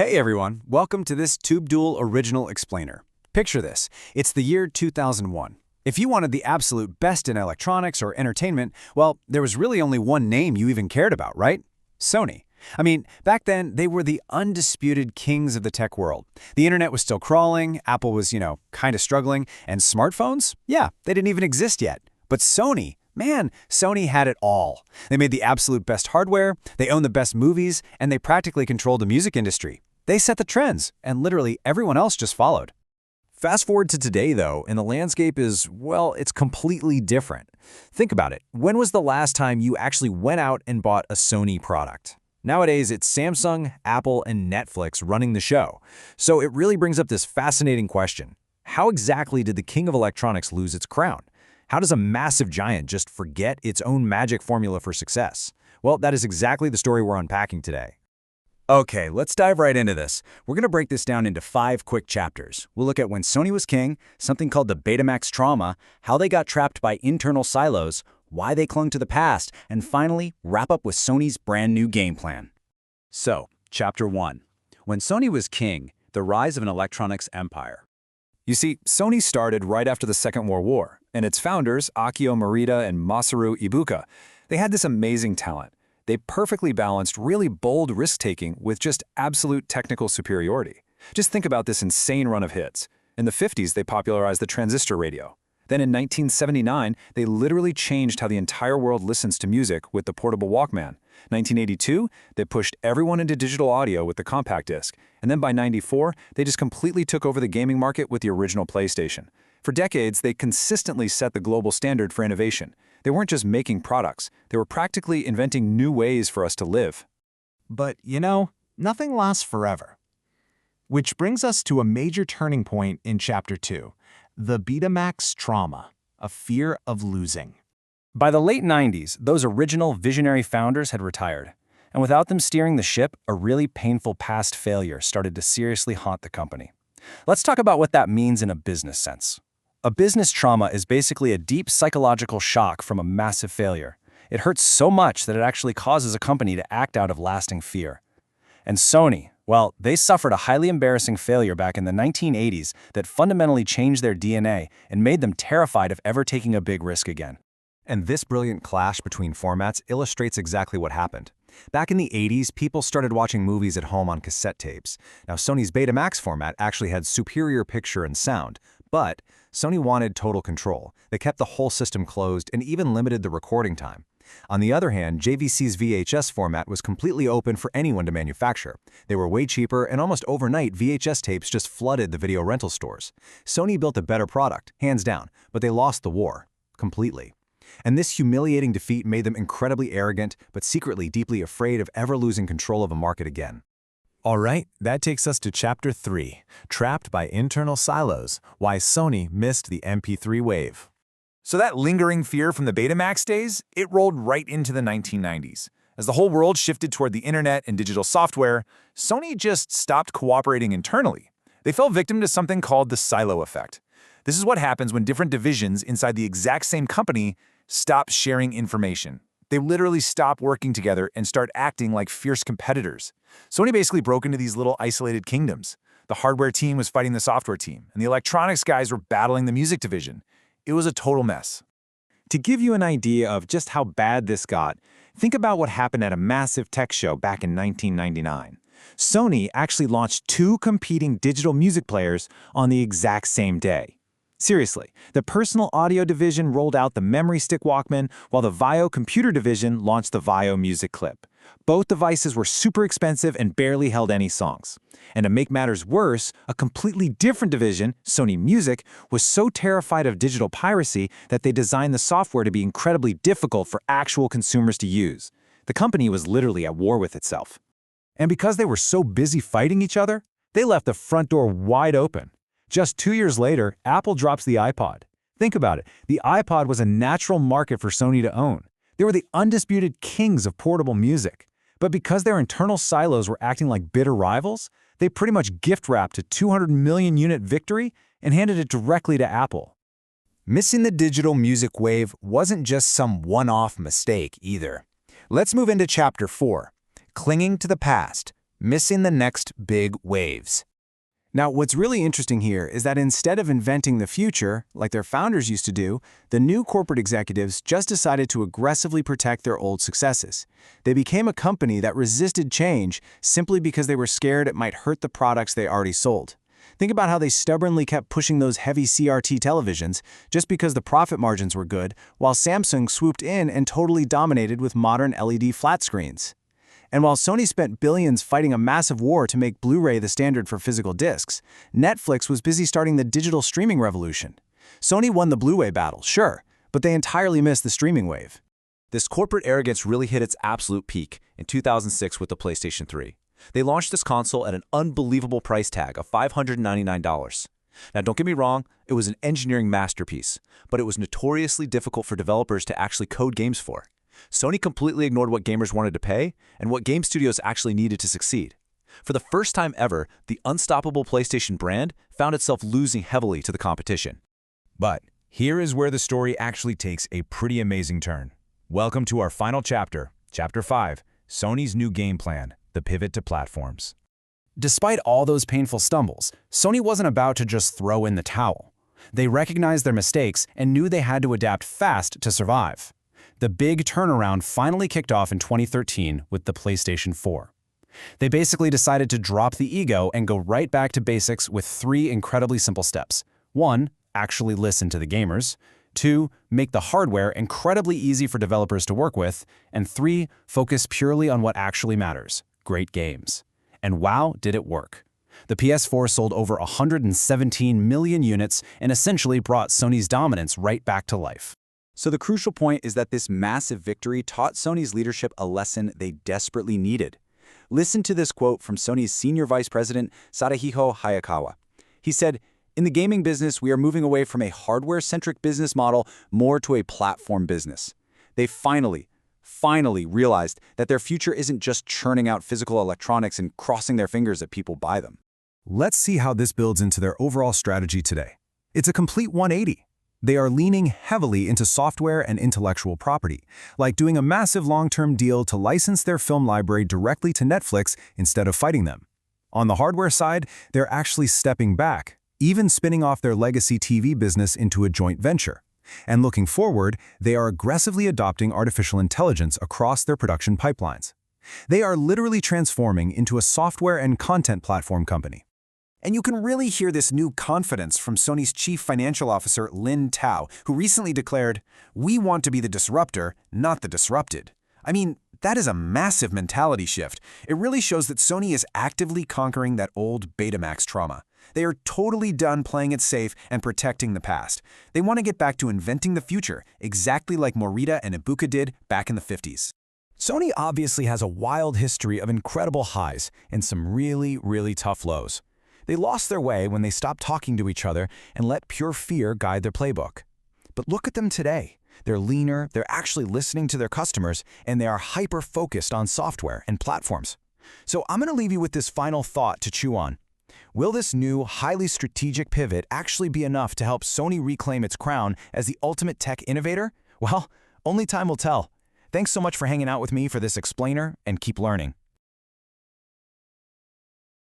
Hey everyone, welcome to this TubeDual Original Explainer. Picture this, it's the year 2001. If you wanted the absolute best in electronics or entertainment, well, there was really only one name you even cared about, right? Sony. I mean, back then, they were the undisputed kings of the tech world. The internet was still crawling, Apple was, kind of struggling, and smartphones? Yeah, they didn't even exist yet. But Sony, man, Sony had it all. They made the absolute best hardware, they owned the best movies, and they practically controlled the music industry. They set the trends, and literally everyone else just followed. Fast forward to today, though, and the landscape is, well, it's completely different. Think about it. When was the last time you actually went out and bought a Sony product? Nowadays, it's Samsung, Apple, and Netflix running the show. So it really brings up this fascinating question. How exactly did the king of electronics lose its crown? How does a massive giant just forget its own magic formula for success? Well, that is exactly the story we're unpacking today. Okay, let's dive right into this. We're going to break this down into 5 quick chapters. We'll look at when Sony was king, something called the Betamax trauma, how they got trapped by internal silos, why they clung to the past, and finally, wrap up with Sony's brand new game plan. So, Chapter 1. When Sony was king, the rise of an electronics empire. You see, Sony started right after the Second World War, and its founders, Akio Morita and Masaru Ibuka, they had this amazing talent. They perfectly balanced really bold risk-taking with just absolute technical superiority. Just think about this insane run of hits. In the 50s, they popularized the transistor radio. Then in 1979, they literally changed how the entire world listens to music with the portable Walkman. 1982, they pushed everyone into digital audio with the compact disc. And then by 94, they just completely took over the gaming market with the original PlayStation. For decades, they consistently set the global standard for innovation. They weren't just making products, they were practically inventing new ways for us to live. But, nothing lasts forever. Which brings us to a major turning point in Chapter 2, the Betamax trauma, a fear of losing. By the late 90s, those original visionary founders had retired. And without them steering the ship, a really painful past failure started to seriously haunt the company. Let's talk about what that means in a business sense. A business trauma is basically a deep psychological shock from a massive failure. It hurts so much that it actually causes a company to act out of lasting fear. And Sony, well, they suffered a highly embarrassing failure back in the 1980s that fundamentally changed their DNA and made them terrified of ever taking a big risk again. And this brilliant clash between formats illustrates exactly what happened. Back in the 80s, people started watching movies at home on cassette tapes. Now, Sony's Betamax format actually had superior picture and sound, but Sony wanted total control. They kept the whole system closed and even limited the recording time. On the other hand, JVC's VHS format was completely open for anyone to manufacture. They were way cheaper, and almost overnight, VHS tapes just flooded the video rental stores. Sony built a better product, hands down, but they lost the war. Completely. And this humiliating defeat made them incredibly arrogant, but secretly deeply afraid of ever losing control of a market again. All right, that takes us to Chapter 3, Trapped by Internal Silos, Why Sony Missed the MP3 Wave. So that lingering fear from the Betamax days, it rolled right into the 1990s. As the whole world shifted toward the internet and digital software, Sony just stopped cooperating internally. They fell victim to something called the silo effect. This is what happens when different divisions inside the exact same company stop sharing information. They literally stop working together and start acting like fierce competitors. Sony basically broke into these little isolated kingdoms. The hardware team was fighting the software team, and the electronics guys were battling the music division. It was a total mess. To give you an idea of just how bad this got, think about what happened at a massive tech show back in 1999. Sony actually launched 2 competing digital music players on the exact same day. Seriously, the personal audio division rolled out the memory stick Walkman, while the VAIO computer division launched the VAIO music clip. Both devices were super expensive and barely held any songs. And to make matters worse, a completely different division, Sony Music, was so terrified of digital piracy that they designed the software to be incredibly difficult for actual consumers to use. The company was literally at war with itself. And because they were so busy fighting each other, they left the front door wide open. Just 2 years later, Apple drops the iPod. Think about it. The iPod was a natural market for Sony to own. They were the undisputed kings of portable music. But because their internal silos were acting like bitter rivals, they pretty much gift-wrapped a 200 million unit victory and handed it directly to Apple. Missing the digital music wave wasn't just some one-off mistake either. Let's move into Chapter 4, Clinging to the Past, missing the next big waves. Now, what's really interesting here is that instead of inventing the future, like their founders used to do, the new corporate executives just decided to aggressively protect their old successes. They became a company that resisted change simply because they were scared it might hurt the products they already sold. Think about how they stubbornly kept pushing those heavy CRT televisions just because the profit margins were good, while Samsung swooped in and totally dominated with modern LED flat screens. And while Sony spent billions fighting a massive war to make Blu-ray the standard for physical discs, Netflix was busy starting the digital streaming revolution. Sony won the Blu-ray battle, sure, but they entirely missed the streaming wave. This corporate arrogance really hit its absolute peak in 2006 with the PlayStation 3. They launched this console at an unbelievable price tag of $599. Now, don't get me wrong, it was an engineering masterpiece, but it was notoriously difficult for developers to actually code games for. Sony completely ignored what gamers wanted to pay and what game studios actually needed to succeed. For the first time ever, the unstoppable PlayStation brand found itself losing heavily to the competition. But here is where the story actually takes a pretty amazing turn. Welcome to our final chapter, Chapter 5, Sony's new game plan, the pivot to platforms. Despite all those painful stumbles, Sony wasn't about to just throw in the towel. They recognized their mistakes and knew they had to adapt fast to survive. The big turnaround finally kicked off in 2013 with the PlayStation 4. They basically decided to drop the ego and go right back to basics with 3 incredibly simple steps. 1, actually listen to the gamers. 2, make the hardware incredibly easy for developers to work with. And 3, focus purely on what actually matters, great games. And wow, did it work. The PS4 sold over 117 million units and essentially brought Sony's dominance right back to life. So the crucial point is that this massive victory taught Sony's leadership a lesson they desperately needed. Listen to this quote from Sony's senior vice president, Sadahiko Hayakawa. He said, "In the gaming business, we are moving away from a hardware-centric business model more to a platform business." They finally realized that their future isn't just churning out physical electronics and crossing their fingers that people buy them. Let's see how this builds into their overall strategy today. It's a complete 180. They are leaning heavily into software and intellectual property, like doing a massive long-term deal to license their film library directly to Netflix instead of fighting them. On the hardware side, they're actually stepping back, even spinning off their legacy TV business into a joint venture. And looking forward, they are aggressively adopting artificial intelligence across their production pipelines. They are literally transforming into a software and content platform company. And you can really hear this new confidence from Sony's chief financial officer, Lin Tao, who recently declared, "We want to be the disruptor, not the disrupted." I mean, that is a massive mentality shift. It really shows that Sony is actively conquering that old Betamax trauma. They are totally done playing it safe and protecting the past. They want to get back to inventing the future, exactly like Morita and Ibuka did back in the 50s. Sony obviously has a wild history of incredible highs and some really tough lows. They lost their way when they stopped talking to each other and let pure fear guide their playbook. But look at them today. They're leaner, they're actually listening to their customers, and they are hyper-focused on software and platforms. So I'm going to leave you with this final thought to chew on. Will this new, highly strategic pivot actually be enough to help Sony reclaim its crown as the ultimate tech innovator? Well, only time will tell. Thanks so much for hanging out with me for this explainer, and keep learning.